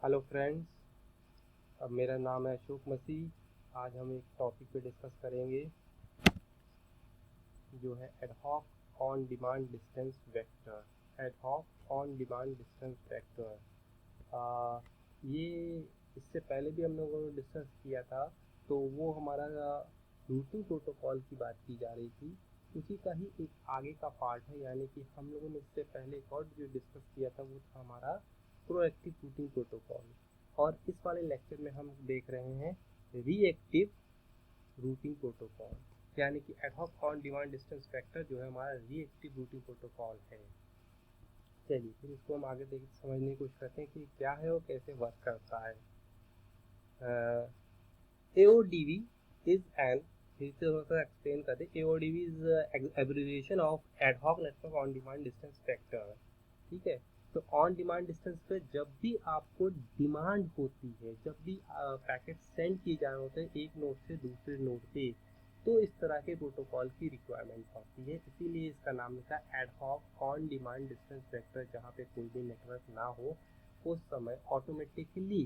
Hello friends, अब मेरा नाम है अशोक मसीह। आज हम एक टॉपिक पे डिस्कस करेंगे जो है ad hoc on demand distance vector. Ad hoc on demand distance vector ये इससे पहले भी हम लोगों ने डिस्कस किया था, तो वो हमारा रूटिंग प्रोटोकॉल की बात की जा रही थी। उसी का ही एक आगे का पार्ट है, यानी कि हम लोगों ने इससे पहले एक और जो डिस्कस किया था वो था हमारा प्रोएक्टिव रूटिंग प्रोटोकॉल। और इस वाले लेक्चर में हम देख रहे हैं रिएक्टिव रूटिंग प्रोटोकॉल, यानी कि ad hoc on demand distance vector जो है हमारा रिएक्टिव रूटिंग प्रोटोकॉल है। चलिए फिर इसको हम आगे देख समझने की कोशिश करते हैं कि क्या है और कैसे वर्क करता है। AODV इज एन एक्सप्लेन करते हैं। AODV is abbreviation of ad hoc network on demand distance vector. ठीक है, तो ऑन डिमांड डिस्टेंस पे जब भी आपको डिमांड होती है, जब भी पैकेट सेंड किए जा रहे होते हैं एक नोड से दूसरे नोड पे, तो इस तरह के प्रोटोकॉल की रिक्वायरमेंट होती है। इसीलिए इसका नाम लिखा ad hoc on demand distance vector. जहाँ पे कोई भी नेटवर्क ना हो उस समय ऑटोमेटिकली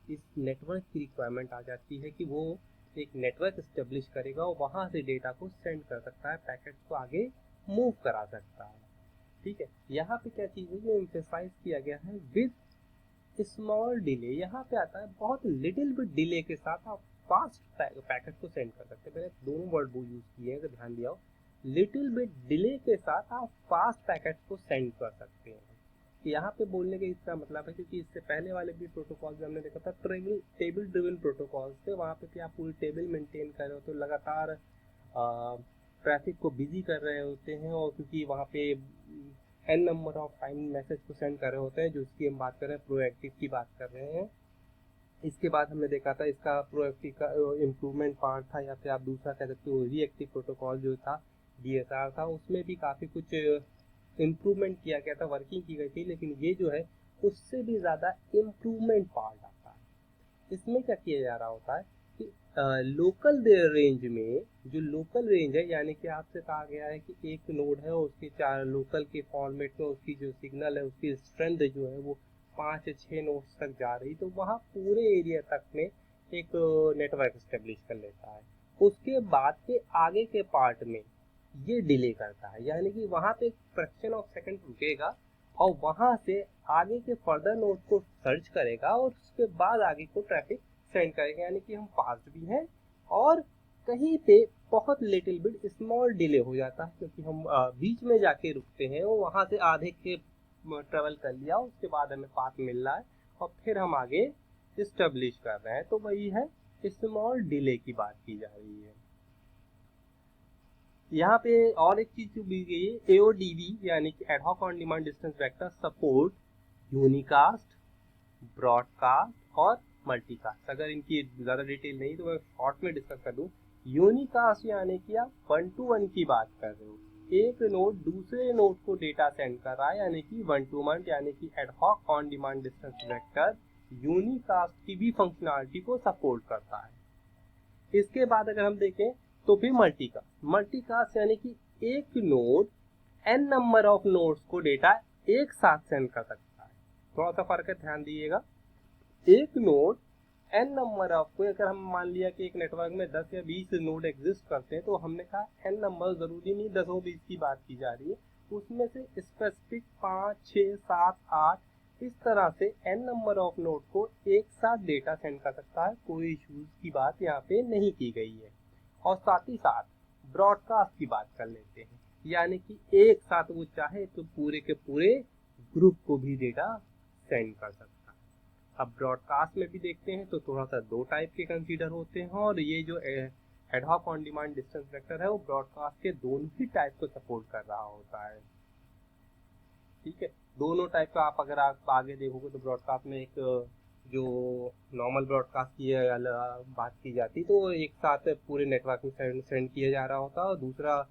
इस नेटवर्क की रिक्वायरमेंट आ जाती है कि वो एक नेटवर्क इस्टेब्लिश करेगा और वहाँ से डेटा को सेंड कर सकता है, पैकेट्स को आगे मूव करा सकता है। ठीक है, यहाँ पे क्या चीज़ है जो एम्फेसाइज किया गया है विद स्मॉल डिले। यहाँ पे आता है बहुत लिटिल बिट डिले के साथ आप फास्ट पैकेट को सेंड कर सकते हैं। मैंने दोनों वर्ड वो यूज किए हैं, अगर ध्यान दिया हो। लिटिल बिट डिले के साथ आप फास्ट पैकेट को सेंड कर सकते हैं। यहाँ पे बोलने का इसका मतलब है क्योंकि इससे पहले वाले भी प्रोटोकॉल जो हमने देखा था टेबल ड्रिवन प्रोटोकॉल थे, वहाँ पे भी आप पूरी टेबल मेंटेन कर रहे हो तो लगातार ट्रैफिक को बिजी कर रहे होते हैं, और क्योंकि वहाँ पे n number of time message को सेंड कर रहे होते हैं, जो इसकी हम बात कर रहे हैं प्रोएक्टिव की बात कर रहे हैं। इसके बाद हमने देखा था इसका प्रोएक्टिव का इम्प्रूवमेंट पार्ट था, या फिर आप दूसरा कह सकते हो रिएक्टिव प्रोटोकॉल जो था DSR था, उसमें भी काफ़ी कुछ इम्प्रूवमेंट किया गया था, वर्किंग की गई थी। लेकिन ये जो है उससे भी ज़्यादा इम्प्रूवमेंट पार्ट आता है। इसमें क्या किया जा रहा होता है कि लोकल रेंज में, जो लोकल रेंज है, यानी कि आपसे कहा गया है कि एक नोड है और उसके 4 लोकल के फॉर्मेट में उसकी जो सिग्नल है उसकी स्ट्रेंथ जो है वो 5 या 6 नोड्स तक जा रही, तो वहाँ पूरे एरिया तक में एक नेटवर्क स्टेब्लिश कर लेता है। उसके बाद के आगे के पार्ट में ये डिले करता है, यानी कि वहाँ पे एक फ्रैक्शन ऑफ सेकंड रुकेगा और वहाँ से आगे के फर्दर नोड को सर्च करेगा और उसके बाद आगे को ट्रैफिक सेंड करेगा। यानी कि हम फास्ट भी हैं और कहीं पे बहुत लिटिल बिट स्मॉल डिले हो जाता है, क्योंकि हम बीच में जाके रुकते हैं और वहाँ से आधे के ट्रेवल कर लिया, उसके बाद हमें पाथ मिल रहा है और फिर हम आगे इस्टेब्लिश कर रहे हैं, तो वही है स्मॉल डिले की बात की जा रही है। यहाँ पे और एक चीज दी गई है, AODV यानी कि ad hoc on demand distance vector support unicast, broadcast और मल्टीकास्ट। अगर इनकी ज़्यादा डिटेल नहीं तो मैं शॉर्ट में डिस्कस कर दूँ। यूनिकास्ट यानी कि आप 1 to 1 की बात कर रहे हो, एक नोड दूसरे नोड को डेटा सेंड कर रहा है, यानी कि 1 to 1, यानी कि ad hoc on demand distance vector unicast की भी फंक्शनलिटी को सपोर्ट करता है। इसके बाद अगर हम देखें तो फिर मल्टीकास्ट यानी कि एक node n number of nodes को डेटा एक साथ सेंड कर सकता है। थोड़ा सा फर्क है, ध्यान दीजिएगा। एक नोड n नंबर ऑफ को, अगर हम मान लिया कि एक नेटवर्क में 10 या 20 नोड एग्जिस्ट करते हैं, तो हमने कहा n नंबर जरूरी नहीं 10 और 20 की बात की जा रही है, उसमें से स्पेसिफिक 5, 6, 7, 8 इस तरह से n नंबर ऑफ नोड को एक साथ डेटा सेंड कर सकता है। कोई इश्यूज की बात यहाँ पे नहीं की गई है। और साथ ही साथ ब्रॉडकास्ट की बात कर लेते हैं, यानी कि एक साथ वो चाहे तो पूरे के पूरे ग्रुप को भी डेटा सेंड कर सकता है। अब ब्रॉडकास्ट में भी देखते हैं तो थोड़ा सा 2 टाइप के कंसीडर होते हैं, और ये जो ad hoc on demand distance vector है वो ब्रॉडकास्ट के दोनों ही टाइप को सपोर्ट कर रहा होता है। ठीक है, दोनों टाइप का आप अगर आप आगे देखोगे तो ब्रॉडकास्ट में एक जो नॉर्मल ब्रॉडकास्ट की बात की जाती तो एक साथ पूरे नेटवर्क में सेंड किया जा रहा होता, और दूसरा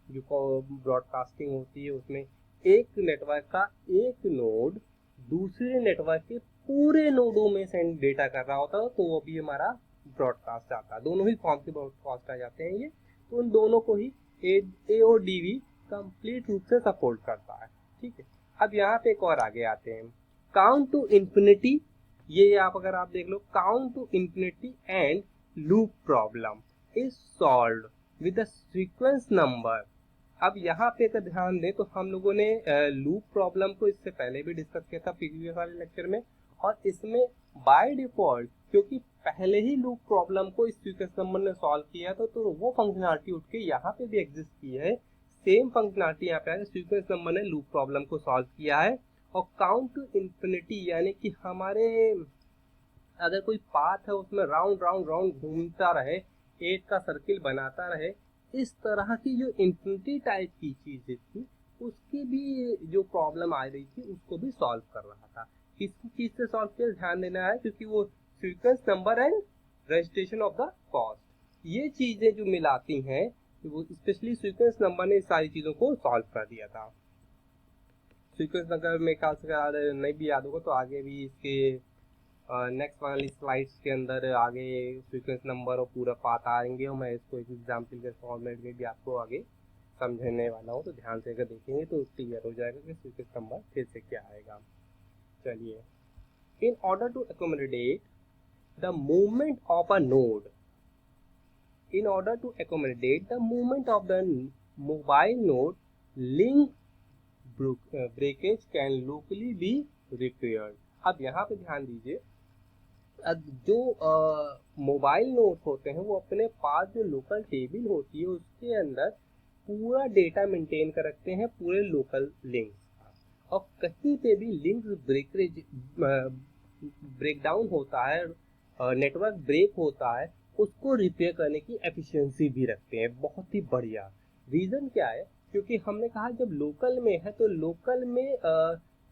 जो ब्रॉडकास्टिंग होती है उसमें एक नेटवर्क का एक नोड दूसरे नेटवर्क के पूरे नोडों में सेंड डेटा कर रहा होता, तो वो भी हमारा ब्रॉडकास्ट आता है। दोनों ही फॉर्म के ब्रॉडकास्ट आ जाते हैं ये, तो उन दोनों को ही AODV कंप्लीट रूप से सपोर्ट करता है। ठीक है, अब यहाँ पे एक और आगे आते हैं, काउंट टू इन्फिनिटी ये आप अगर आप देख लो, count to infinity and loop problem is solved with the sequence number. अब यहाँ पे अगर ध्यान दें तो हम लोगों ने लूप प्रॉब्लम को इससे पहले भी डिस्कस किया था प्रीवियस वाले लेक्चर में, और इसमें बाय डिफॉल्ट क्योंकि पहले ही लूप प्रॉब्लम को इस सीक्वेंस नंबर ने सॉल्व किया था, तो वो फंक्शनलिटी उठ के यहाँ पे भी एग्जिस्ट की है। सेम फंक्शनलिटी यहाँ पे है, सीक्वेंस नंबर ने लूप प्रॉब्लम को सॉल्व किया है। और काउंट टू इंफिनिटी यानी कि हमारे अगर कोई पाथ है उसमें राउंड राउंड राउंड घूमता रहे, एक का सर्किल बनाता रहे, इस तरह की जो इंफिनिटी टाइप की चीजें थी उसकी भी जो प्रॉब्लम आ रही थी उसको भी सॉल्व कर रहा था। किसी चीज से सॉल्व किया ध्यान देना है, क्योंकि वो sequence number and registration of the cost, ये चीजें जो मिलाती हैं, वो स्पेशली सीक्वेंस नंबर ने इस सारी चीजों को सॉल्व कर दिया था। सीक्वेंस नंबर में ख्याल से नहीं भी याद होगा तो आगे भी इसके नेक्स्ट वाली स्लाइड्स के अंदर आगे सीक्वेंस नंबर और पूरा पाथ आएंगे, और मैं इसको एक एग्जाम्पल के फॉर्मेट में भी आपको आगे समझने वाला हूँ, तो ध्यान से अगर देखेंगे तो क्लियर हो जाएगा कि सीक्वेंस नंबर फिर से क्या आएगा। चलिए, in order to accommodate the movement of a node, in order to accommodate the movement of the mobile node, link breakage can locally be repaired। अब यहाँ पे ध्यान दीजिए, जो मोबाइल नोड होते हैं वो अपने पास जो लोकल टेबल होती है उसके अंदर पूरा डेटा मेंटेन कर रखते हैं, पूरे लोकल लिंक्स, और कहीं पे भी लिंक्स ब्रेकडाउन होता है, नेटवर्क ब्रेक होता है, उसको रिपेयर करने की एफिशिएंसी भी रखते हैं, बहुत ही बढ़िया। रीजन क्या है, क्योंकि हमने कहा जब लोकल में है तो लोकल में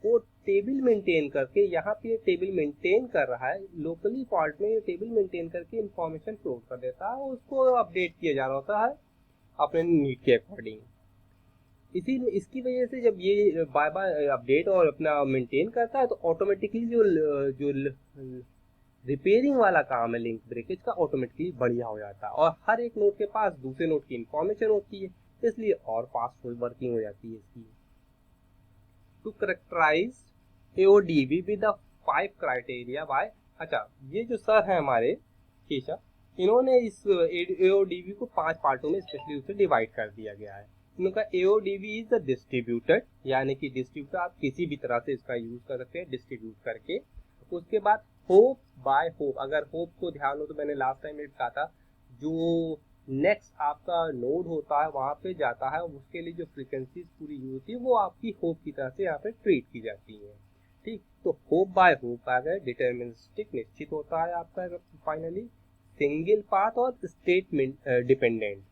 वो टेबल मेंटेन करके, यहाँ पे टेबल मेंटेन कर रहा है, लोकली फॉल्ट में ये टेबल मेंटेन करके इंफॉर्मेशन फ्लोट कर देता है, उसको अपडेट किया जा रहा होता है अपने नीड के अकॉर्डिंग। इसकी वजह से जब ये बाय बाय अपडेट और अपना मेंटेन करता है तो ऑटोमेटिकली जो रिपेयरिंग वाला काम है लिंक ब्रेकेज का ऑटोमेटिकली बढ़िया हो जाता है, और हर एक नोड के पास दूसरे नोड की इंफॉर्मेशन होती है, इसलिए और फास्ट वर्किंग हो जाती है इसकी। To characterize AODV with 5 criteria by, अच्छा ये जो सर है हमारे केशव, इन्होंने इस AODV को 5 पार्टों में स्पेशली उसे डिवाइड कर दिया गया है। इनका AODV इज द डिस्ट्रीब्यूटेड, यानी कि डिस्ट्रीब्यूटर आप किसी भी तरह से इसका यूज कर सकते हैं डिस्ट्रीब्यूट करके। उसके बाद होप बाय होप, अगर होप को ध्यान हो तो मैंने लास्ट टाइम कहा था, जो नेक्स्ट आपका नोड होता है वहां पे जाता है, उसके लिए जो फ्रीक्वेंसीज पूरी यूज होती है वो आपकी होप की तरह से यहाँ पे ट्रीट की जाती है। ठीक, तो होप बाय होप आ गए, डिटर्मिनिस्टिक निश्चित होता है आपका फाइनली। सिंगल पाथ और स्टेटमेंट डिपेंडेंट।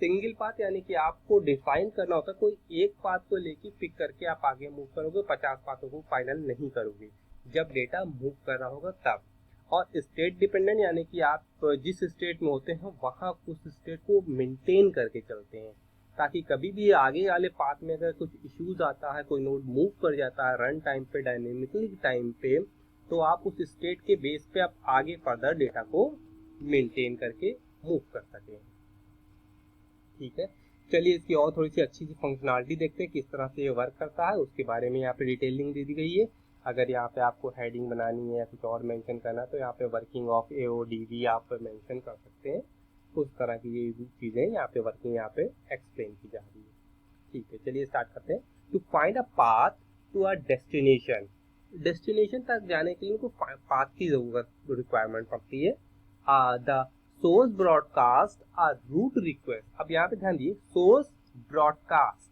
सिंगल पाथ यानी कि आपको डिफाइन करना होता है, कोई एक पाथ को लेके पिक करके आप आगे मूव करोगे, 50 पाथों को फाइनल नहीं करोगे, जब डेटा मूव कर रहा होगा तब। और स्टेट डिपेंडेंट यानी कि आप जिस स्टेट में होते हैं वहाँ उस स्टेट को मेंटेन करके चलते हैं, ताकि कभी भी आगे वाले पाथ में अगर कुछ इश्यूज आता है, कोई नोड मूव कर जाता है रन टाइम पे, डायनेमिकली टाइम पे, तो आप उस स्टेट के बेस पे आप आगे फर्दर डेटा को मेंटेन करके मूव कर सकें। ठीक है, चलिए इसकी और थोड़ी सी अच्छी सी फंक्शनलिटी देखते हैं किस तरह से ये वर्क करता है, उसके बारे में यहाँ पे डिटेलिंग दे दी गई है। अगर यहाँ पे आपको हेडिंग बनानी है या कुछ और मेंशन करना है तो यहाँ पे वर्किंग ऑफ AODV आप मेंशन कर सकते हैं, उस तरह की ये चीज़ें यहाँ पे वर्किंग यहाँ पे एक्सप्लेन की जा रही है। ठीक है, चलिए स्टार्ट करते हैं। To find a path to a destination, destination तक जाने के लिए उनको पाथ की जरूरत रिक्वायरमेंट पड़ती है। The source broadcast a route request, अब यहाँ पे ध्यान दिए, सोर्स ब्रॉडकास्ट,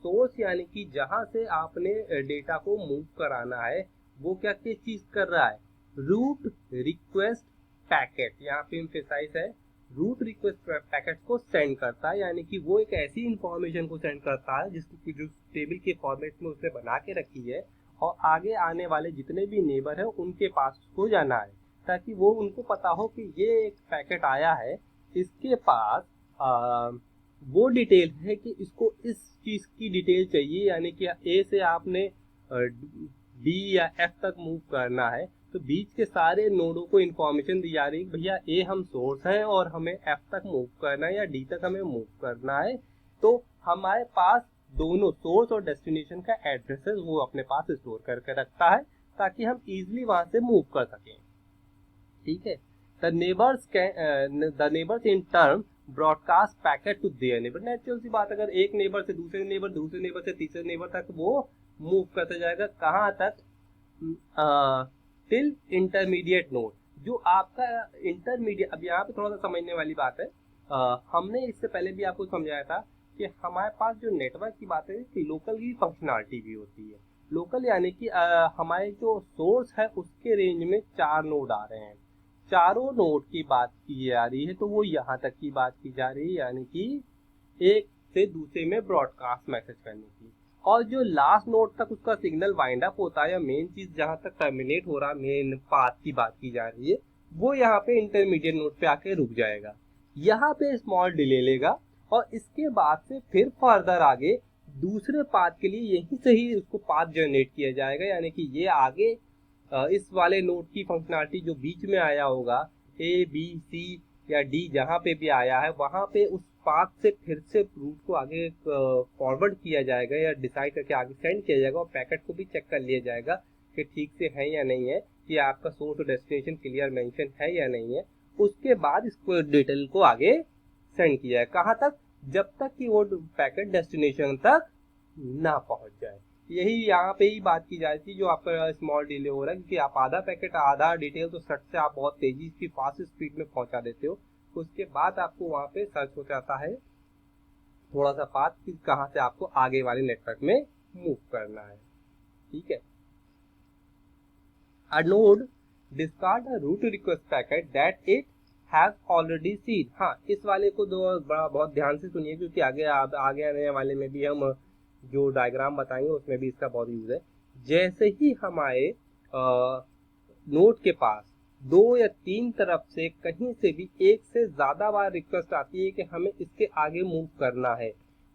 सोर्स यानी कि जहां से आपने डेटा को मूव कराना है वो क्या किस चीज कर रहा है, रूट रिक्वेस्ट पैकेट, यहाँ पे एम्फेसाइज है, रूट रिक्वेस्ट पैकेट को सेंड करता है, यानी कि वो एक ऐसी इंफॉर्मेशन को सेंड करता है जिसको जो टेबल के फॉर्मेट में उसने बना के रखी है, और आगे आने वाले जितने भी नेबर है उनके पास उसको जाना है, ताकि वो उनको पता हो कि ये एक पैकेट आया है, इसके पास वो डिटेल है कि इसको इस चीज की डिटेल चाहिए, यानी कि ए से आपने डी या एफ तक मूव करना है, तो बीच के सारे नोडों को इन्फॉर्मेशन दी जा रही है कि भैया ए हम सोर्स हैं और हमें एफ तक मूव करना है या डी तक हमें मूव करना है, तो हमारे पास दोनों सोर्स और डेस्टिनेशन का एड्रेसेस वो अपने पास स्टोर करके रखता है, ताकि हम इजीली वहां से मूव कर सकें। ठीक है, the neighbours in turn broadcast packet to their neighbour. Natural सी बात, अगर एक नेबर से दूसरे नेबर, दूसरे नेबर से तीसरे नेबर तक वो मूव करते जाएगा, कहाँ तक? Till intermediate node. जो आपका इंटरमीडिएट, अब यहाँ पे थोड़ा सा समझने वाली बात है। हमने इससे पहले भी आपको समझाया था कि हमारे पास जो नेटवर्क की बात है कि लोकल की फंक्शनलिटी भी होती है। लोकल यानी कि हमारे जो सोर्स है उसके रेंज में 4 नोड आ रहे हैं, चारों नोड की बात की जा रही है, तो वो यहाँ तक की बात की जा रही है, यानी कि एक से दूसरे में ब्रॉडकास्ट मैसेज करने की। और जो लास्ट नोड तक उसका सिग्नल वाइंड अप होता है, या मेन चीज जहां तक टर्मिनेट हो रहा, मेन पाथ की बात की जा रही है, वो यहाँ पे इंटरमीडिएट नोड पे आके रुक जाएगा, यहाँ पे स्मॉल डिले लेगा, और इसके बाद से फिर फर्दर आगे दूसरे पाथ के लिए यहीं से ही उसको पाथ जनरेट किया जाएगा। यानी कि ये आगे इस वाले नोड की फंक्शनलिटी जो बीच में आया होगा, ए बी सी या डी जहाँ पे भी आया है, वहां पे उस पाथ से फिर से रूट को आगे फॉरवर्ड किया जाएगा या डिसाइड करके आगे सेंड किया जाएगा, और पैकेट को भी चेक कर लिया जाएगा कि ठीक से है या नहीं है, कि आपका सोर्स और डेस्टिनेशन क्लियर मेंशन है या नहीं है। उसके बाद इसको डिटेल को आगे सेंड किया जाए, कहाँ तक? जब तक कि वो पैकेट डेस्टिनेशन तक ना पहुंच जाए। यही यहाँ पे ही बात की जाती है, जो आपका स्मॉल डिले हो रहा है, क्योंकि आप आधा पैकेट, आधा डिटेल तो सट से आप बहुत तेजी की फास्ट स्पीड में पहुंचा देते हो, उसके बाद आपको वहां पे सर्च हो जाता है थोड़ा सा पाथ कि कहाँ से आपको आगे वाले नेटवर्क में मूव करना है। ठीक है, a node discard a root request packet that it has already seen। हाँ, इस वाले को बहुत ध्यान से सुनिए, क्योंकि आगे आने वाले में भी हम जो डायग्राम बताएंगे उसमें भी इसका बहुत यूज है। जैसे ही हमारे नोड के पास 2 या 3 तरफ से कहीं से भी एक से ज्यादा बार रिक्वेस्ट आती है कि हमें इसके आगे मूव करना है,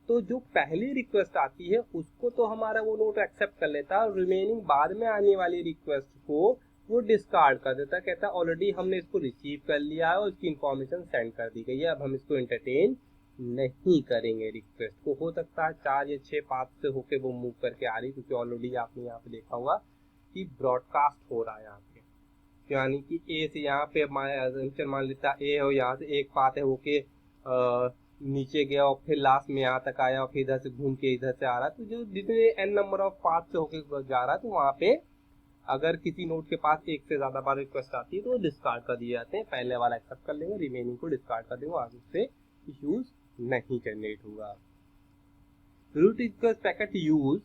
तो जो पहली रिक्वेस्ट आती है उसको तो हमारा वो नोड एक्सेप्ट कर लेता है, और रिमेनिंग बाद में आने वाली रिक्वेस्ट को वो डिस्कार्ड कर देता है, कहता है ऑलरेडी हमने इसको रिसीव कर लिया है और इसकी इंफॉर्मेशन सेंड कर दी गई है, अब हम इसको एंटरटेन नहीं करेंगे रिक्वेस्ट को। हो सकता है 4 या 6 पाथ से होके वो मूव करके आ रही, क्योंकि ऑलरेडी आपने यहाँ पे देखा होगा कि ब्रॉडकास्ट हो रहा है यहाँ पे, यानी कि ए से यहाँ पे मान लेता ए हो, यहाँ से एक पाथ है होके नीचे गया और फिर लास्ट में यहाँ तक आया और फिर इधर से घूम के इधर से आ रहा है, तो जो जितने n नंबर ऑफ पाथ से होके जा रहा है, तो वहाँ पे अगर किसी नोड के पास एक से ज्यादा बार रिक्वेस्ट आती है तो वो डिस्कार्ड कर दिए जाते हैं। पहले वाला एक्सेप्ट कर लेंगे, रिमेनिंग को डिस्कार्ड कर देंगे, आगे से इश्यूज नहीं जनरेट होगा। Route request packet use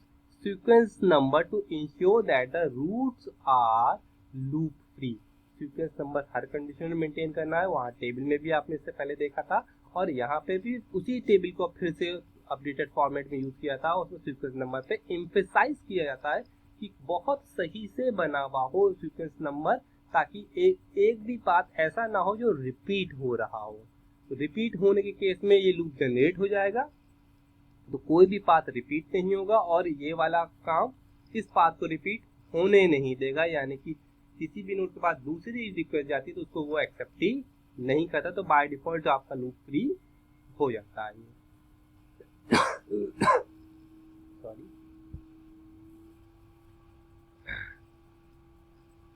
sequence number to ensure that the routes are loop free. Sequence number हर कंडीशन में मेंटेन करना है, वहाँ टेबल में भी आपने इससे पहले देखा था, और यहाँ पे भी उसी टेबल को फिर से अपडेटेड फॉर्मेट में यूज किया था, उसमें सीक्वेंस नंबर पे एम्फेसाइज किया जाता है कि बहुत सही से बना हुआ हो सीक्वेंस नंबर, ताकि एक भी बात ऐसा ना हो जो रिपीट हो रहा हो। तो रिपीट होने के केस में ये लूप जनरेट हो जाएगा, तो कोई भी पाथ रिपीट नहीं होगा, और ये वाला काम इस पाथ को रिपीट होने नहीं देगा, यानी कि किसी भी नोड के पास दूसरी रिक्वेस्ट जाती है तो उसको वो एक्सेप्ट ही नहीं करता, तो बाय डिफॉल्ट आपका लूप फ्री हो जाता है। सॉरी,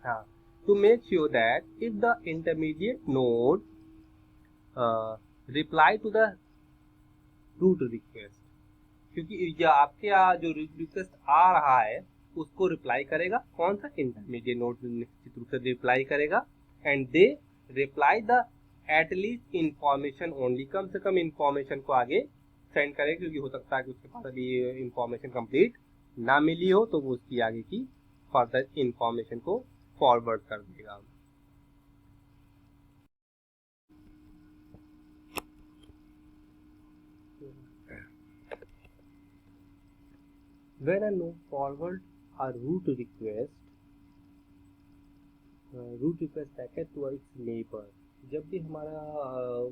हाँ, to make sure that if the intermediate node reply to the root request, क्योंकि आपके यहाँ जो रिक्वेस्ट आ रहा है उसको रिप्लाई करेगा कौन सा? इंटरमीडिएट नोड निश्चित रूप से रिप्लाई करेगा, and they reply the at least information only, कम से कम इंफॉर्मेशन को आगे सेंड करेगा, क्योंकि हो सकता है कि उसके पास अभी इंफॉर्मेशन कंप्लीट ना मिली हो, तो वो उसकी आगे की फर्दर इंफॉर्मेशन को फॉरवर्ड कर देगा। When a node forward a root request packet to its neighbor, जब भी हमारा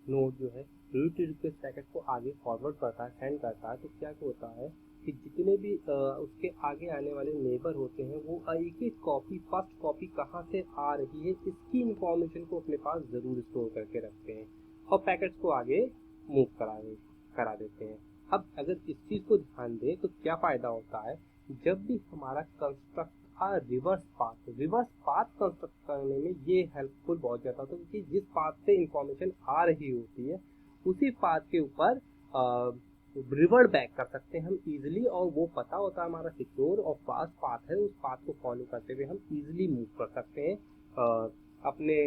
नोड जो है रूट रिक्वेस्ट पैकेट को आगे फॉरवर्ड करता है, सेंड करता है, तो क्या होता है कि जितने भी उसके आगे आने वाले नेबर होते हैं वो एक एक कॉपी, फर्स्ट कॉपी कहाँ से आ रही है इसकी इंफॉर्मेशन को अपने पास जरूर स्टोर करके रखते हैं और पैकेट्स को आगे मूव करा देते हैं। अब अगर इस चीज को ध्यान दें तो क्या फायदा होता है, जब भी हमारा construct a reverse path. Reverse path construct करने में ये हेल्पफुल बहुत ज़्यादा होता है, क्योंकि जिस पाथ से इंफॉर्मेशन आ रही होती है उसी पाथ के ऊपर रिवर्ट बैक कर सकते हैं हम इजीली, और वो पता होता है हमारा सिक्योर और फास्ट पाथ है, उस पाथ को फॉलो करते हुए हम इजीली मूव कर सकते हैं अपने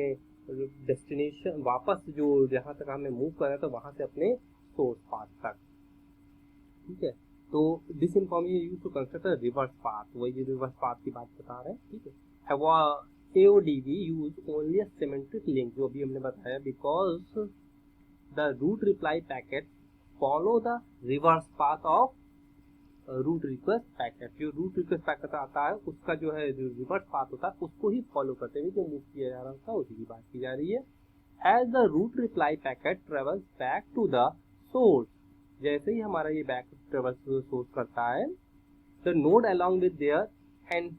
डेस्टिनेशन वापस, जो जहाँ तक हमें मूव कर रहे हैं तो वहाँ से अपने सोर्स पाथ तक। ठीक है, तो this information use to construct a reverse path, वही रिवर्स पाथ की बात बता रहे हैं। ठीक है, AODV use only a symmetric link, जो अभी हमने बताया, because the route reply packet follow the reverse path of route request packet. जो रूट रिक्वेस्ट पैकेट आता है उसका जो है रिवर्स पाथ होता है उसको ही फॉलो करते हुए जो मूव किया जा रहा होता है उसी की बात की जा रही है। As the route reply packet travels back to the source, जैसे ही हमारा ये बैक ट्रेवल्स सोर्स करता है, the node along with their and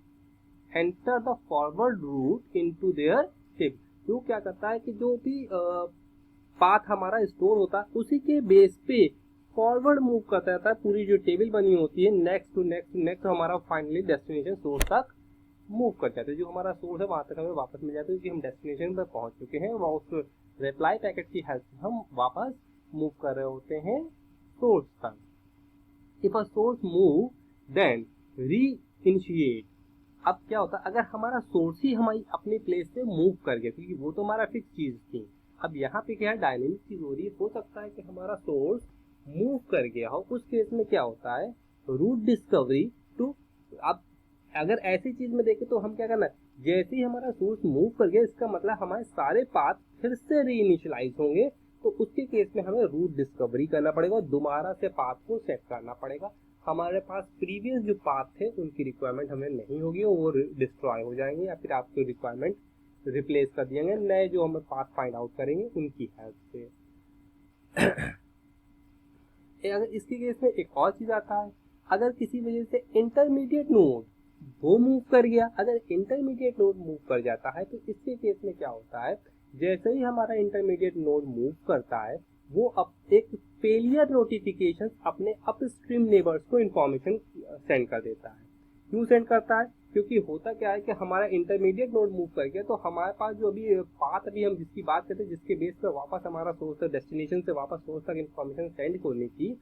enter the forward route into their table. जो क्या करता है कि जो भी पाथ हमारा स्टोर होता है उसी के बेस पे फॉरवर्ड मूव करता रहता है, पूरी जो टेबल बनी होती है next to next to next, हमारा फाइनली डेस्टिनेशन सोर्स तक मूव कर जाते हैं। जो हमारा सोर्स है वहां तक हमें वापस मिल जाता है, क्योंकि हम डेस्टिनेशन पर पहुंच चुके हैं, वह उस रिप्लाई पैकेट की हेल्प से हम वापस मूव कर रहे होते हैं सोर्स तक। If a source move then reinitiate. अब क्या होता है, अगर हमारा सोर्स ही हमारी अपने प्लेस से मूव कर गया, क्योंकि वो तो हमारा फिक्स चीज थी, अब यहाँ पे क्या है डायनेमिक चीज हो रही है। हो सकता है कि हमारा सोर्स मूव कर गया हो, उस केस में क्या होता है रूट डिस्कवरी टू। अब अगर ऐसी चीज में देखें तो हम क्या करना है, जैसे ही हमारा सोर्स मूव कर गया इसका मतलब हमारे सारे पाथ फिर से रीइनिशियलाइज होंगे, तो उसके केस में हमें रूट डिस्कवरी करना पड़ेगा, दोबारा से पाथ को सेट करना पड़ेगा। हमारे पास प्रीवियस जो पाथ थे उनकी रिक्वायरमेंट हमें नहीं होगी, वो डिस्ट्रॉय हो जाएंगे या फिर आपकी रिक्वायरमेंट रिप्लेस कर दिए जाएंगे नए जो हम पाथ फाइंड आउट करेंगे उनकी हेल्प से। अगर इसके केस में एक और चीज आता है, अगर किसी वजह से इंटरमीडिएट नोड वो मूव कर गया, अगर इंटरमीडिएट नोड मूव कर जाता है तो इसके केस में क्या होता है, जैसे ही हमारा इंटरमीडिएट नोड मूव करता है वो अब एक फेलियर नोटिफिकेशन अपने अपस्ट्रीम नेबर्स को इंफॉर्मेशन सेंड कर देता है। क्यों सेंड करता है, क्योंकि होता क्या है कि हमारा इंटरमीडिएट नोड मूव कर गया तो हमारे पास जो अभी पाथ अभी हम जिसकी बात करते हैं जिसके बेस पर वापस हमारा सोर्स तक डेस्टिनेशन से वापस सोर्स तक इंफॉर्मेशन सेंड करनी थी,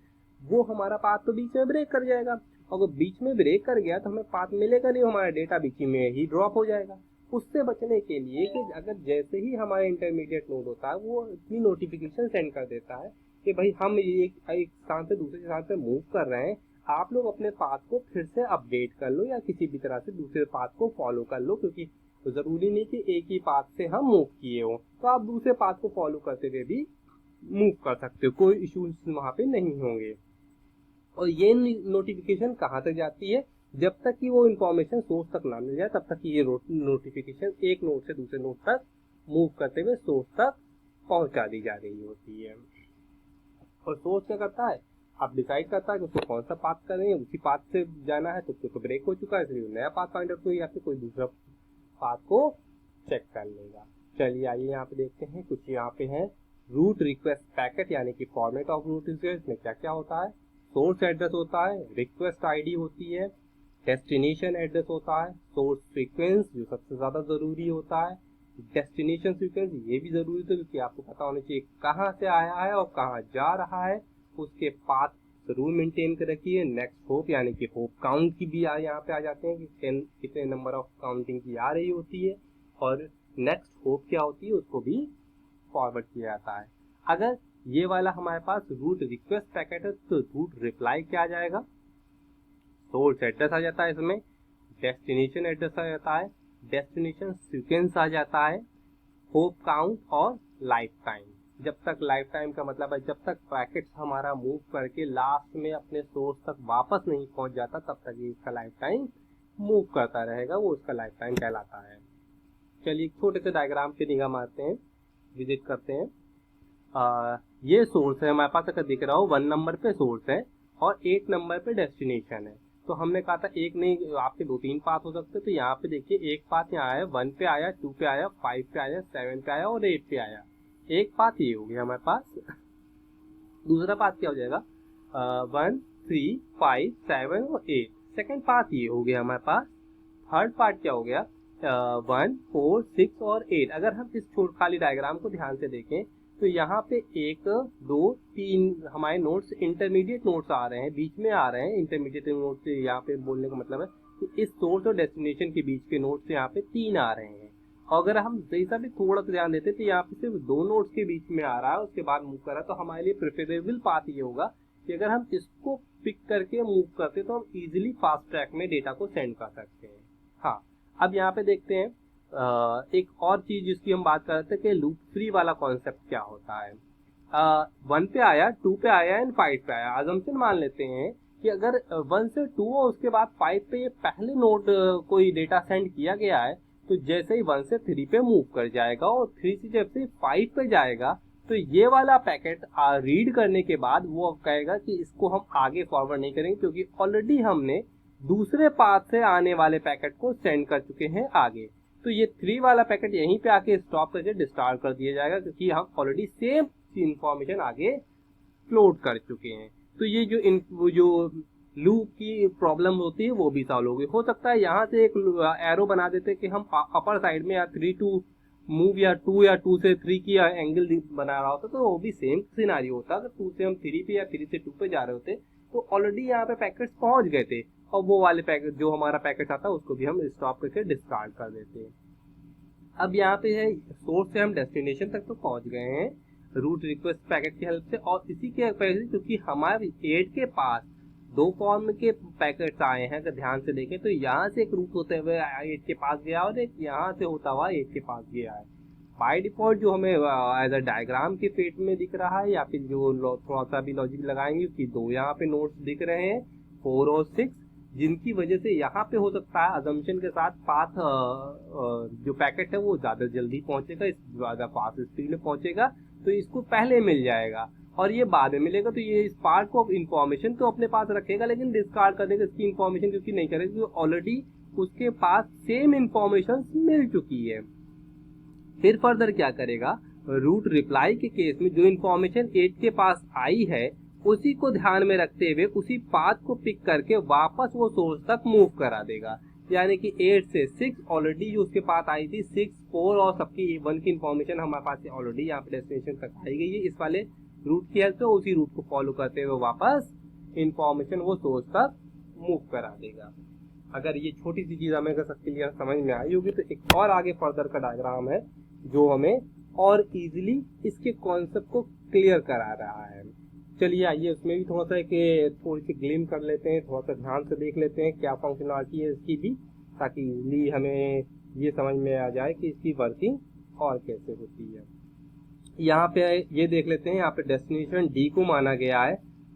वो हमारा पाथ तो बीच में ब्रेक कर जाएगा। अगर बीच में ब्रेक कर गया तो हमें पाथ मिलेगा नहीं, हमारा डेटा बीच में ही ड्रॉप हो जाएगा। उससे बचने के लिए कि अगर जैसे ही हमारा इंटरमीडिएट नोड होता है वो इतनी नोटिफिकेशन सेंड कर देता है कि भाई हम एक स्थान से दूसरे स्थान पे मूव कर रहे हैं, आप लोग अपने पाथ को फिर से अपडेट कर लो या किसी भी तरह से दूसरे पाथ को फॉलो कर लो, क्योंकि जरूरी नहीं कि एक ही पाथ से हम मूव किए हो, तो आप दूसरे पाथ को फॉलो करते हुए भी मूव कर सकते हो, कोई इश्यूज वहां पे नहीं होंगे। और ये नोटिफिकेशन कहाँ तक जाती है, जब तक कि वो इन्फॉर्मेशन सोर्स तक ना मिल जाए तब तक कि ये नोटिफिकेशन एक नोड से दूसरे नोड तक मूव करते हुए सोर्स तक पहुंचा दी जा रही होती है। और सोर्स क्या करता है, आप डिसाइड करता है कि उसको कौन सा पाथ करें, उसी पाथ से जाना है तो ब्रेक हो चुका है इसलिए नया पाथ फाइंड आउट या फिर कोई दूसरा पाथ को चेक कर लेगा। चलिए आइए यहाँ पे देखते हैं कुछ यहाँ पे है रूट रिक्वेस्ट पैकेट, यानी कि फॉर्मेट ऑफ रूट रिक्वेस्ट में क्या क्या होता है। सोर्स एड्रेस होता है, रिक्वेस्ट आईडी होती है, डेस्टिनेशन एड्रेस होता है, सोर्स सीक्वेंस जो सबसे ज्यादा जरूरी होता है, डेस्टिनेशन सीक्वेंस ये भी जरूरी है क्योंकि आपको पता होना चाहिए कहाँ से आया है और कहाँ जा रहा है, उसके पाथ जरूर मेंटेन कर रखिए। नेक्स्ट होप यानी कि होप काउंट की भी यहाँ पे आ जाते हैं कि कितने नंबर ऑफ काउंटिंग की आ रही होती है, और नेक्स्ट होप क्या होती है उसको भी फॉरवर्ड किया जाता है। अगर ये वाला हमारे पास रूट रिक्वेस्ट पैकेट है तो रूट रिप्लाई क्या आ जाएगा, सोर्स एड्रेस आ जाता है, इसमें डेस्टिनेशन एड्रेस आ जाता है, डेस्टिनेशन सीक्वेंस आ जाता है, होप काउंट और लाइफ टाइम। जब तक लाइफ टाइम का मतलब है जब तक पैकेट हमारा मूव करके लास्ट में अपने सोर्स तक वापस नहीं पहुंच जाता तब तक ये इसका लाइफ टाइम मूव करता रहेगा, वो इसका लाइफ टाइम कहलाता है। चलिए छोटे से डायग्राम पे निगाह मारते हैं, विजिट करते हैं। ये सोर्स है हमारे पास, अगर दिख रहा हो 1 नंबर पे सोर्स है और 8 नंबर पे डेस्टिनेशन है। तो हमने कहा था एक नहीं आपके 2-3 पाथ हो सकते, तो यहाँ पे देखिए एक पाथ यहाँ आया, 1 पे आया, 2 पे आया, 5 पे आया, 7 पे आया और 8 पे आया। एक पाथ ये हो गया हमारे पास। दूसरा पाथ क्या हो जाएगा, 1, 3, 5, 7 और 8। सेकेंड पाथ ये हो गया हमारे पास। थर्ड पार्ट क्या हो गया, 1, 4, 6 और 8। अगर हम इस खाली डायग्राम को ध्यान से देखें तो यहाँ पे 1, 2, 3 हमारे नोड्स इंटरमीडिएट नोड्स आ रहे हैं, बीच में आ रहे हैं। इंटरमीडिएट नोड्स से यहाँ पे बोलने का मतलब है कि इस सोर्स और डेस्टिनेशन के बीच के नोड्स यहाँ पे 3 आ रहे हैं। और अगर हम जैसा भी थोड़ा सा ध्यान देते तो यहाँ पे सिर्फ 2 नोड्स के बीच में आ रहा है, उसके बाद मूव कर रहा है। तो हमारे लिए प्रेफरेबल पाथ ये होगा कि अगर हम इसको पिक करके मूव करते तो हम इजीली फास्ट ट्रैक में डेटा को सेंड कर सकते हैं। हाँ, अब यहाँ पे देखते हैं एक और चीज जिसकी हम बात कर रहे थे कि लूप फ्री वाला कॉन्सेप्ट क्या होता है। 1 पे आया, 2 पे आया एंड 5 पे आया। अजम्पशन मान लेते हैं कि अगर 1 से 2 और उसके बाद 5 पे ये पहले नोड कोई डेटा सेंड किया गया है, तो जैसे ही 1 से 3 पे मूव कर जाएगा और 3 से जब से 5 पे जाएगा तो ये वाला पैकेट रीड करने के बाद वो कहेगा कि इसको हम आगे फॉरवर्ड नहीं करेंगे, क्योंकि ऑलरेडी हमने दूसरे पाथ से आने वाले पैकेट को सेंड कर चुके हैं आगे। तो ये 3 वाला पैकेट यहीं पे आके स्टॉप करके डिस्कार्ड कर दिया जाएगा, क्योंकि हम ऑलरेडी सेम इंफॉर्मेशन आगे फ्लोट कर चुके हैं। तो ये जो लूप की प्रॉब्लम होती है वो भी सॉल्व होगी। हो सकता है यहाँ से एक एरो बना देते कि हम अपर साइड में या 3 टू मूव या 2 से 3 की एंगल बना रहा होता, तो वो भी सेम सिनारियो होता। अगर 2 से हम 3 पे या 3 से 2 पे जा रहे होते तो ऑलरेडी यहाँ पे पैकेट्स पहुंच गए थे, और वो वाले पैकेट जो हमारा पैकेट आता है उसको भी हम स्टॉप करके डिस्कार्ड कर देते हैं। अब यहाँ पे है सोर्स से हम डेस्टिनेशन तक तो पहुंच गए हैं रूट रिक्वेस्ट पैकेट की हेल्प से, और इसी के वजह क्योंकि हमारे 8 के पास 2 फॉर्म के पैकेट्स आए हैं, अगर ध्यान से देखें तो यहाँ से एक रूट होते हुए 8 के पास गया और एक यहाँ से होता हुआ 8 के पास गया है। बाय डिफॉल्ट जो हमें एज अ डायग्राम के पेट में दिख रहा है, या फिर जो थोड़ा सा भी लॉजिक लगाएंगे कि 2 यहाँ पे नोड्स दिख रहे हैं 4 और 6, जिनकी वजह से यहाँ पे हो सकता है अजम्पशन के साथ पाथ जो पैकेट है वो ज्यादा जल्दी पहुंचेगा, ज्यादा फास्ट स्पीड में पहुंचेगा, तो इसको पहले मिल जाएगा और ये बाद में मिलेगा। तो ये इस पार्ट को इन्फॉर्मेशन तो अपने पास रखेगा, लेकिन डिस्कार्ड कर देगा इसकी इन्फॉर्मेशन, क्योंकि नहीं करेगा, क्योंकि ऑलरेडी उसके पास सेम इन्फॉर्मेशन मिल चुकी है। फिर फर्दर क्या करेगा, रूट रिप्लाई के केस में जो इन्फॉर्मेशन 8 के पास आई है उसी को ध्यान में रखते हुए उसी पाथ को पिक करके वापस वो सोर्स तक मूव करा देगा। यानी कि 8 से 6 ऑलरेडी जो उसके पास आई थी, 6, 4 और सबकी 1 की इन्फॉर्मेशन हमारे पास ऑलरेडी यहाँ पे डेस्टिनेशन तक आई गई है। इस वाले रूट की हेल्प से उसी रूट को फॉलो करते हुए वापस इन्फॉर्मेशन वो सोर्स तक मूव करा देगा। अगर ये छोटी सी चीज हमें क्लियर समझ में आई होगी, तो एक और आगे फर्दर का डायग्राम है जो हमें और इजीली इसके कॉन्सेप्ट को क्लियर करा रहा है। चलिए आइए उसमें भी थोड़ा सा थोड़ी सी ग्लिम कर लेते हैं, थोड़ा सा ध्यान से देख लेते हैं क्या फंक्शनलिटी है इसकी भी, ताकि इजीली हमें ये समझ में आ जाए कि इसकी वर्किंग और कैसे होती है। यहाँ पे ये देख लेते हैं, यहाँ पे डेस्टिनेशन D को माना गया है,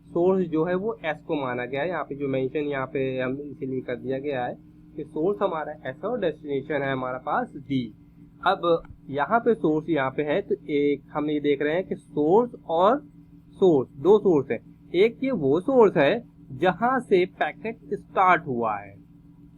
सोर्स जो है वो S को माना गया है। यहाँ पे जो मेंशन यहाँ पे हम इसीलिए कर दिया गया है कि सोर्स हमारा S और डेस्टिनेशन है हमारा पास D। अब यहाँ पे सोर्स यहाँ पे है, तो एक हम ये देख रहे हैं कि सोर्स और सोर्स, 2 सोर्स है। एक ये वो सोर्स है जहां से पैकेट स्टार्ट हुआ है,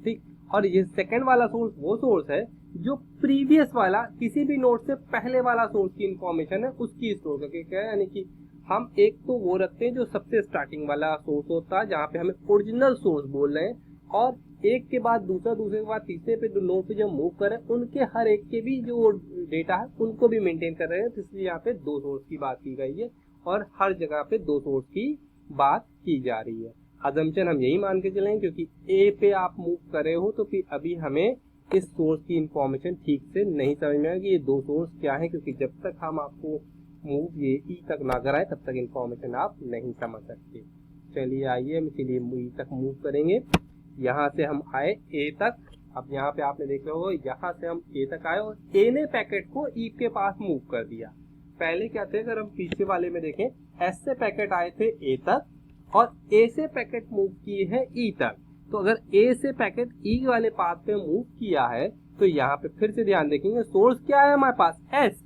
ठीक, और ये सेकंड वाला सोर्स वो सोर्स है जो प्रीवियस वाला किसी भी नोड से पहले वाला सोर्स की इंफॉर्मेशन है उसकी स्टोर करके क्या है। यानी कि हम एक तो वो रखते हैं जो सबसे स्टार्टिंग वाला सोर्स होता है जहाँ पे हमें ओरिजिनल सोर्स बोल रहे हैं, और एक के बाद दूसरा, दूसरे के बाद तीसरे पे जो नोड पे जब मूव कर रहे हैं उनके हर एक के भी जो डेटा है उनको भी मेंटेन कर रहे हैं। तो इसलिए यहाँ पे 2 सोर्स की बात की गई है और हर जगह पे 2 सोर्स की बात की जा रही है। अजम्पशन हम यही मान के चलें, क्योंकि ए पे आप मूव कर रहे हो तो फिर अभी हमें इस सोर्स की इंफॉर्मेशन ठीक से नहीं समझ में आएगी ये 2 सोर्स क्या है, क्योंकि जब तक हम आपको मूव ये ई तक ना कराए तब तक इंफॉर्मेशन आप नहीं समझ सकते। चलिए आइए हम इसीलिए ई तक मूव करेंगे। यहाँ से हम आए ए तक, अब यहाँ पे आपने देख रहे हो यहाँ से हम ए तक आए और ए ने पैकेट को ई के पास मूव कर दिया। पहले क्या थे, अगर हम पीछे वाले में देखें, एस से पैकेट आए थे ए तक और ए से पैकेट मूव किए हैं ई तक। तो अगर ए से पैकेट ई वाले पाथ पे मूव किया है तो यहाँ पे फिर से ध्यान देखेंगे, सोर्स क्या है हमारे पास एस,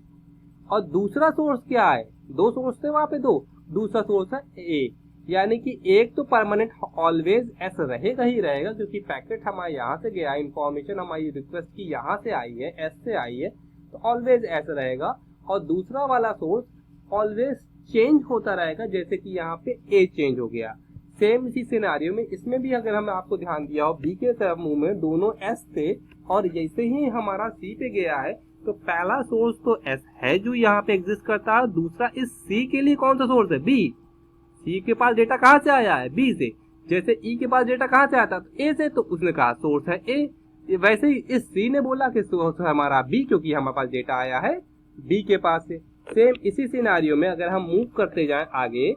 और दूसरा सोर्स क्या है, 2 सोर्स थे वहां पे 2, दूसरा सोर्स है ए। यानी कि एक तो परमानेंट ऑलवेज एस रहेगा ही रहेगा, क्योंकि पैकेट हमारे यहाँ से गया, इंफॉर्मेशन हमारी रिक्वेस्ट की यहाँ से आई है, एस से आई है, तो ऑलवेज एस रहेगा। और दूसरा वाला सोर्स ऑलवेज चेंज होता रहेगा, जैसे कि यहाँ पे ए चेंज हो गया। सेम इसी सिनेरियो में इसमें भी अगर हम आपको ध्यान दिया हो, बी के तरफ मूव में दोनों एस थे और जैसे ही हमारा सी पे गया है तो पहला सोर्स तो एस है जो यहाँ पे एग्जिस्ट करता है, दूसरा इस सी के लिए कौन सा सोर्स है, बी। सी के पास डेटा कहाँ से आया है, बी से। जैसे ई के पास डेटा कहाँ से आता है, ए से, तो उसने कहा सोर्स है ए। वैसे ही इस सी ने बोला कि सोर्स है हमारा बी, क्योंकि हमारे पास डेटा आया है बी के पास से। सेम इसी सिनेरियो में अगर हम मूव करते जाएं आगे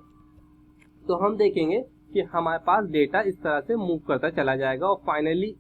तो हम देखेंगे कि हमारे पास डेटा इस तरह से मूव करता चला जाएगा और फाइनली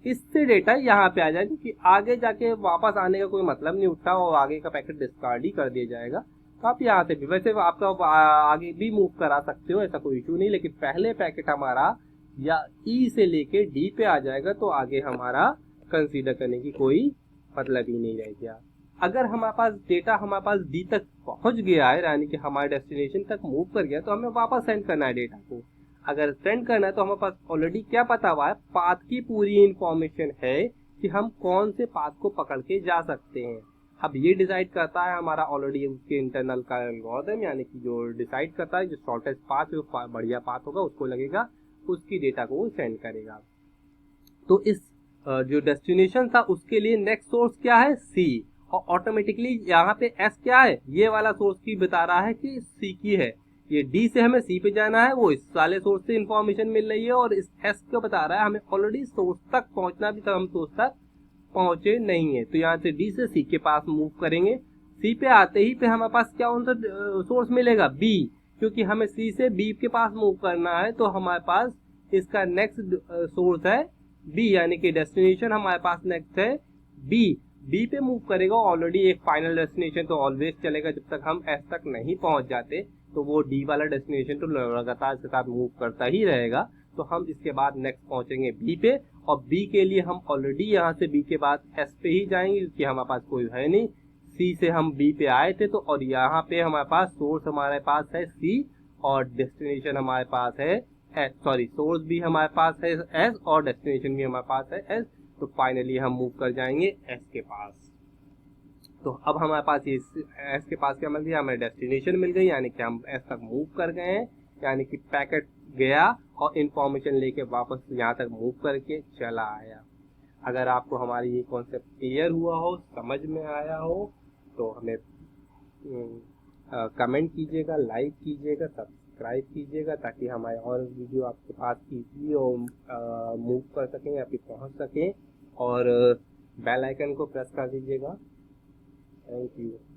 इससे डेटा यहाँ पे आ जाएगा, क्योंकि आगे जाके वापस आने का कोई मतलब नहीं उठता और आगे का पैकेट डिस्कार्ड ही कर दिया जाएगा। तो आप यहाँ से भी वैसे आपका आगे भी मूव करा सकते हो, ऐसा कोई इशू नहीं, लेकिन पहले पैकेट हमारा या ई से लेके डी पे आ जाएगा तो आगे हमारा कंसीडर करने की कोई मतलब ही नहीं रह गया। अगर हमारे पास डेटा हमारे पास डी तक पहुंच गया है, यानी कि हमारे डेस्टिनेशन तक मूव कर गया, तो हमें वापस सेंड करना है डेटा को। अगर सेंड करना है तो हमारे पास ऑलरेडी क्या पता हुआ है, पाथ की पूरी इंफॉर्मेशन है कि हम कौन से पाथ को पकड़ के जा सकते हैं। अब ये डिसाइड करता है हमारा ऑलरेडी उसके इंटरनल का एल्गोरिथम, यानी कि जो डिसाइड करता है जो शॉर्टेस्ट पाथ जो बढ़िया पाथ होगा उसको लगेगा, उसकी डेटा को वो सेंड करेगा। तो इस जो डेस्टिनेशन था उसके लिए नेक्स्ट सोर्स क्या है, सी, और ऑटोमेटिकली यहाँ पे एस क्या है, ये वाला सोर्स की बता रहा है कि सी की है। ये डी से हमें सी पे जाना है, वो इस वाले सोर्स से इंफॉर्मेशन मिल रही है, और इस एस को बता रहा है हमें ऑलरेडी सोर्स तक पहुंचना भी, तो हम सोर्स तक पहुंचे नहीं है। तो यहाँ से डी से सी के पास मूव करेंगे। सी पे आते ही पे हमारे पास क्या कौन सा सोर्स मिलेगा, बी, क्योंकि हमें सी से बी के पास मूव करना है, तो हमारे पास इसका नेक्स्ट सोर्स है बी, यानी कि डेस्टिनेशन हमारे पास नेक्स्ट है बी। बी पे मूव करेगा, ऑलरेडी एक फाइनल डेस्टिनेशन तो ऑलवेज चलेगा, जब तक हम एस तक नहीं पहुंच जाते तो वो डी वाला डेस्टिनेशन तो लगातार इसके साथ मूव करता ही रहेगा। तो हम इसके बाद नेक्स्ट पहुंचेंगे बी पे, और बी के लिए हम ऑलरेडी यहाँ से बी के बाद एस पे ही जाएंगे, क्योंकि हमारे पास कोई है नहीं। सी से हम बी पे आए थे, तो और यहाँ पे हमारे पास सोर्स हमारे पास है सी और डेस्टिनेशन हमारे पास है एस, सॉरी सोर्स भी हमारे पास है एस और डेस्टिनेशन भी हमारे पास है एस। तो फाइनली हम मूव कर जाएंगे एस के पास। तो अब हमारे पास ये एस के पास क्या मिल गया, हमें डेस्टिनेशन मिल गई, यानी कि हम एस तक मूव कर गए हैं, यानी कि पैकेट गया और इंफॉर्मेशन लेके वापस यहाँ तक मूव करके चला आया। अगर आपको हमारी ये कॉन्सेप्ट क्लियर हुआ हो, समझ में आया हो, तो हमें कमेंट कीजिएगा, लाइक कीजिएगा, सब्सक्राइब कीजिएगा, ताकि हमारे और वीडियो आपके पास ईजिली और मूव कर सकें या फिर पहुँच सकें, और बेल आइकन को प्रेस कर दीजिएगा। Thank you.